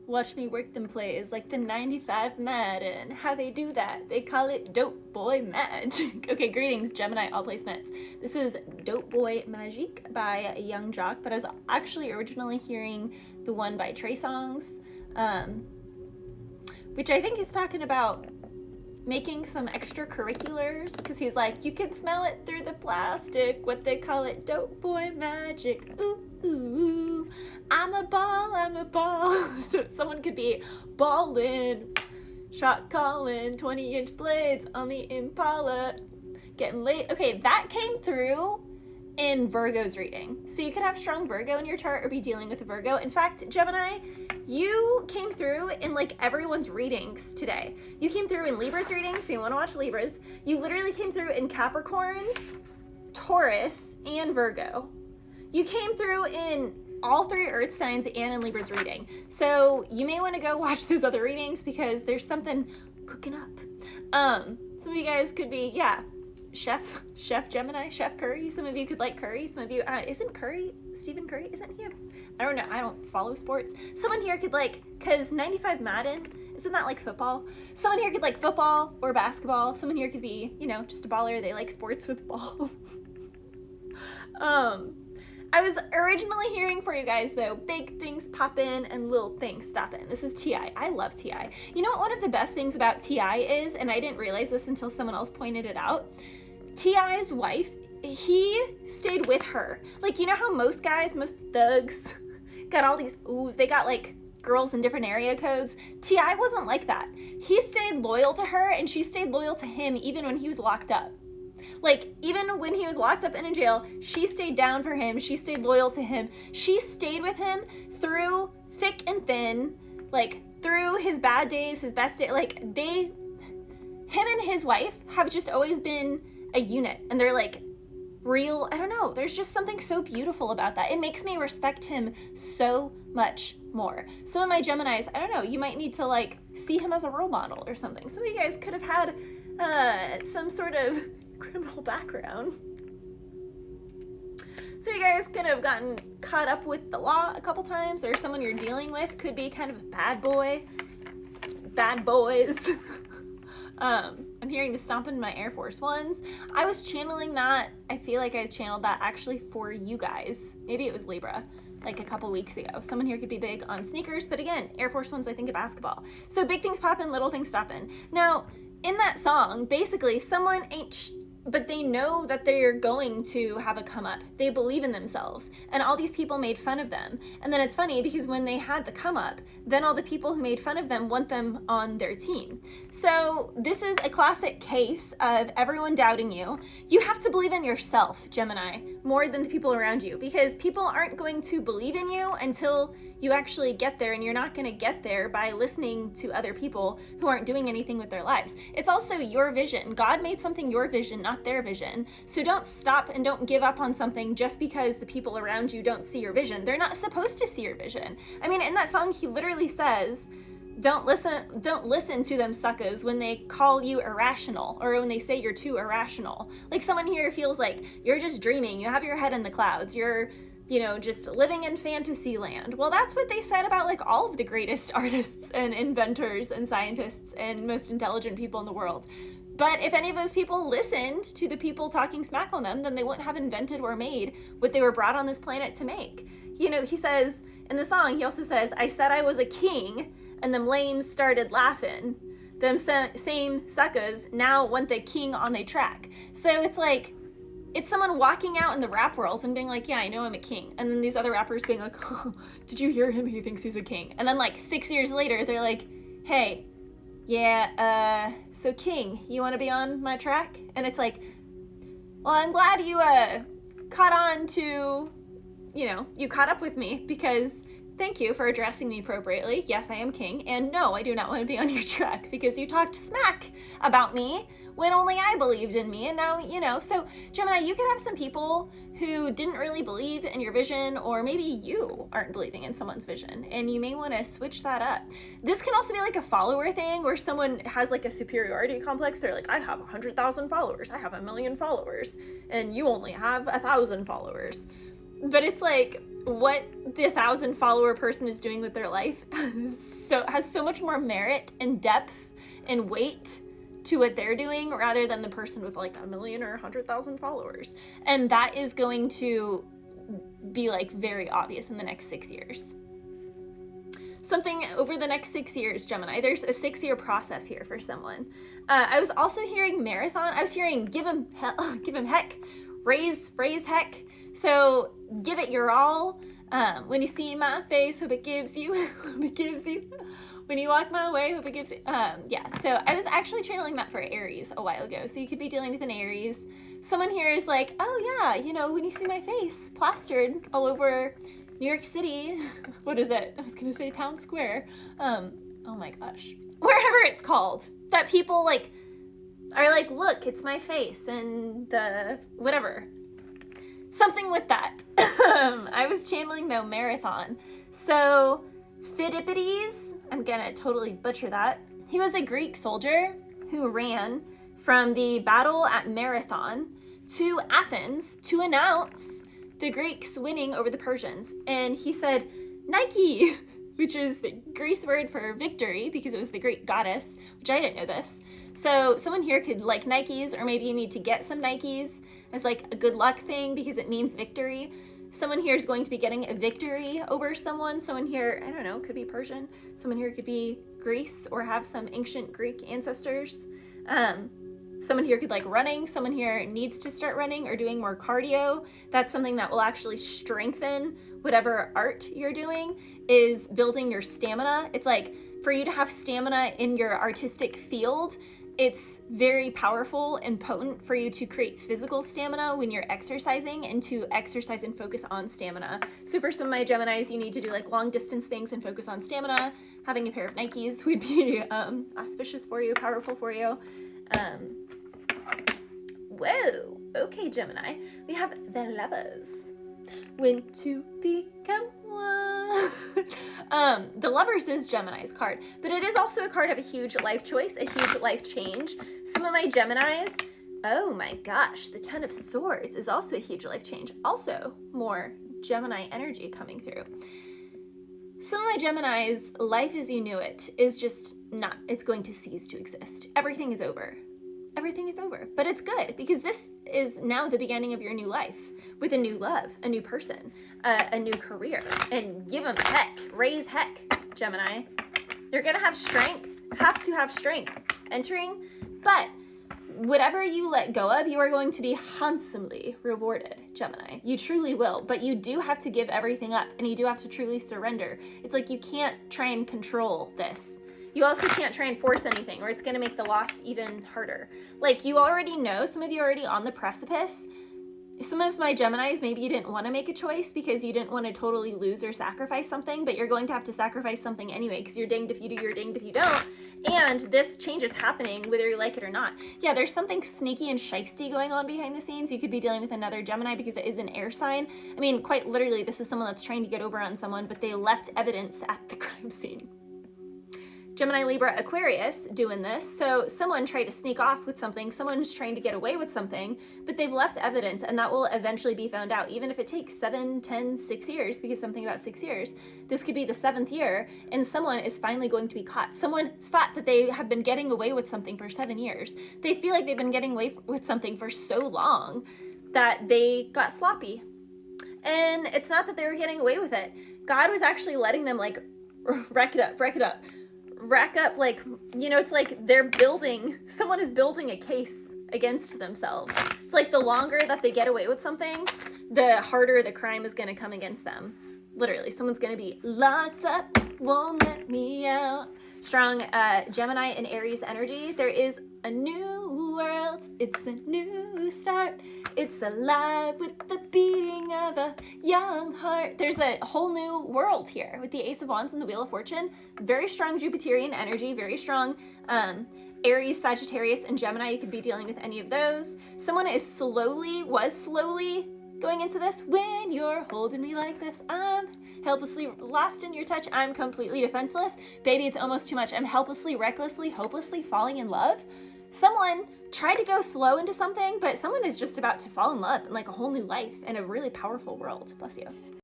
Watch me work them plays like the 95 Madden. How they do that? They call it Dope Boy Magic. Okay, greetings, Gemini all placements. This is Dope Boy Magic by Young Jock, but I was actually originally hearing the one by Trey Songz, which I think he's talking about making some extracurriculars, because he's like, you can smell it through the plastic, what they call it, Dope Boy Magic. Ooh, ooh, I'm a ball. So someone could be ballin', shot calling, 20-inch blades on the Impala, getting late. Okay, that came through in Virgo's reading. So you could have strong Virgo in your chart or be dealing with a Virgo. In fact, Gemini, you came through in like everyone's readings today. You came through in Libra's readings, so you want to watch Libras. You literally came through in Capricorns, Taurus, and Virgo. You came through in all three earth signs and in Libra's reading. So you may want to go watch those other readings because there's something cooking up. Some of you guys could be, Chef Gemini, Chef Curry. Some of you could like Curry. Some of you, isn't Curry, Stephen Curry? Isn't he? I don't know. I don't follow sports. Someone here could like, cause 95 Madden, isn't that like football? Someone here could like football or basketball. Someone here could be, just a baller. They like sports with balls. I was originally hearing for you guys though, big things pop in and little things stop in. This is T.I. I love T.I. You know what one of the best things about T.I. is, and I didn't realize this until someone else pointed it out, T.I.'s wife, he stayed with her. Like, you know how most guys, most thugs got all these, they got like girls in different area codes? T.I. wasn't like that. He stayed loyal to her and she stayed loyal to him even when he was locked up. Like, even when he was locked up and in jail, she stayed down for him. She stayed loyal to him. She stayed with him through thick and thin, like, through his bad days, his best day. Like, him and his wife have just always been a unit. And they're, like, real, I don't know. There's just something so beautiful about that. It makes me respect him so much more. Some of my Geminis, I don't know, you might need to, like, see him as a role model or something. Some of you guys could have had some sort of criminal background. So you guys could have gotten caught up with the law a couple times, or someone you're dealing with could be kind of a bad boy. Bad boys. I'm hearing the stomping in my Air Force Ones. I was channeling that. I feel like I channeled that actually for you guys. Maybe it was Libra, like a couple weeks ago. Someone here could be big on sneakers, but again, Air Force Ones, I think of basketball. So big things pop in, little things stop in. Now, in that song, basically, someone but they know that they're going to have a come up. They believe in themselves. And all these people made fun of them. And then it's funny because when they had the come up, then all the people who made fun of them want them on their team. So this is a classic case of everyone doubting you. You have to believe in yourself, Gemini, more than the people around you, because people aren't going to believe in you until you actually get there, and you're not going to get there by listening to other people who aren't doing anything with their lives. It's also your vision. God made something your vision, not their vision. So don't stop and don't give up on something just because the people around you don't see your vision. They're not supposed to see your vision. I mean, in that song, he literally says, don't listen to them suckers when they call you irrational, or when they say you're too irrational. Like, someone here feels like you're just dreaming. You have your head in the clouds. You're just living in fantasy land. Well, that's what they said about like all of the greatest artists and inventors and scientists and most intelligent people in the world. But if any of those people listened to the people talking smack on them, then they wouldn't have invented or made what they were brought on this planet to make. He says in the song, he also says, I said I was a king, and them lames started laughing. Them same suckers now want the king on their track. So it's like, it's someone walking out in the rap world and being like, yeah, I know I'm a king. And then these other rappers being like, oh, did you hear him? He thinks he's a king. And then like 6 years later, they're like, hey, yeah, so king, you want to be on my track? And it's like, well, I'm glad you caught on to, you caught up with me, because thank you for addressing me appropriately. Yes, I am king. And no, I do not want to be on your track because you talked smack about me when only I believed in me. And now, so Gemini, you could have some people who didn't really believe in your vision, or maybe you aren't believing in someone's vision, and you may want to switch that up. This can also be like a follower thing where someone has like a superiority complex. They're like, I have 100,000 followers. I have 1 million followers, and you only have 1,000 followers. But it's like, what the 1,000 follower person is doing with their life has so much more merit and depth and weight to what they're doing rather than the person with like 1 million or 100,000 followers. And that is going to be like very obvious in the next 6 years. Something over the next 6 years, Gemini. There's a 6-year process here for someone. I was also hearing marathon. I was hearing give him heck, raise heck. So give it your all. When you see my face, hope it gives you, hope it gives you. When you walk my way, hope it gives you. Yeah, so I was actually channeling that for Aries a while ago. So you could be dealing with an Aries. Someone here is like, oh yeah, you know, when you see my face plastered all over New York City, what is it? I was gonna say Town Square. Oh my gosh. Wherever it's called. That people like are like, look, it's my face and the whatever. Something with that. I was channeling though marathon. So Phidippides, I'm gonna totally butcher that. He was a Greek soldier who ran from the battle at Marathon to Athens to announce the Greeks winning over the Persians. And he said, Nike, which is the Greece word for victory because it was the Greek goddess, which I didn't know this. So someone here could like Nikes, or maybe you need to get some Nikes as like a good luck thing because it means victory. Someone here is going to be getting a victory over someone. Someone here, I don't know, could be Persian. Someone here could be Greece or have some ancient Greek ancestors. Someone here could like running. Someone here needs to start running or doing more cardio. That's something that will actually strengthen whatever art you're doing, is building your stamina. It's like for you to have stamina in your artistic field, it's very powerful and potent for you to create physical stamina when you're exercising and to exercise and focus on stamina. So for some of my Geminis, you need to do like long distance things and focus on stamina. Having a pair of Nikes would be auspicious for you, powerful for you. Whoa, okay, Gemini. We have the Lovers. When to become one. The Lovers is Gemini's card, but it is also a card of a huge life choice, a huge life change. Some of my Geminis, oh my gosh, the Ten of Swords is also a huge life change. Also, more Gemini energy coming through. Some of my Geminis, life as you knew it is just not, it's going to cease to exist. Everything is over. Everything is over, but it's good because this is now the beginning of your new life with a new love, a new person, a new career, and give them heck, raise heck, Gemini. You're gonna have strength, have to have strength entering, but whatever you let go of, you are going to be handsomely rewarded, Gemini. You truly will, but you do have to give everything up and you do have to truly surrender. It's like you can't try and control this. You also can't try and force anything or it's going to make the loss even harder. Like you already know, some of you are already on the precipice. Some of my Geminis, maybe you didn't want to make a choice because you didn't want to totally lose or sacrifice something, but you're going to have to sacrifice something anyway because you're dinged if you do, you're dinged if you don't. And this change is happening whether you like it or not. Yeah, there's something sneaky and shisty going on behind the scenes. You could be dealing with another Gemini because it is an air sign. I mean, quite literally, this is someone that's trying to get over on someone, but they left evidence at the crime scene. Gemini, Libra, Aquarius doing this. So someone tried to sneak off with something, someone's trying to get away with something, but they've left evidence and that will eventually be found out, even if it takes 7, 10, 6 years, because something about 6 years. This could be the 7th year and someone is finally going to be caught. Someone thought that they have been getting away with something for 7 years. They feel like they've been getting away with something for so long that they got sloppy. And it's not that they were getting away with it. God was actually letting them like rack up, like, you know, it's like someone is building a case against themselves. It's like the longer that they get away with something, the harder the crime is going to come against them. Literally, someone's going to be locked up, won't let me out. Strong Gemini and Aries energy. There is a new world. It's a new start. It's alive with the beating of a young heart. There's a whole new world here with the Ace of Wands and the Wheel of Fortune. Very strong Jupiterian energy. Very strong Aries, Sagittarius, and Gemini. You could be dealing with any of those. Someone was slowly going into this. When you're holding me like this, I'm helplessly lost in your touch. I'm completely defenseless. Baby, it's almost too much. I'm helplessly, recklessly, hopelessly falling in love. Someone tried to go slow into something, but someone is just about to fall in love in like a whole new life in a really powerful world. Bless you.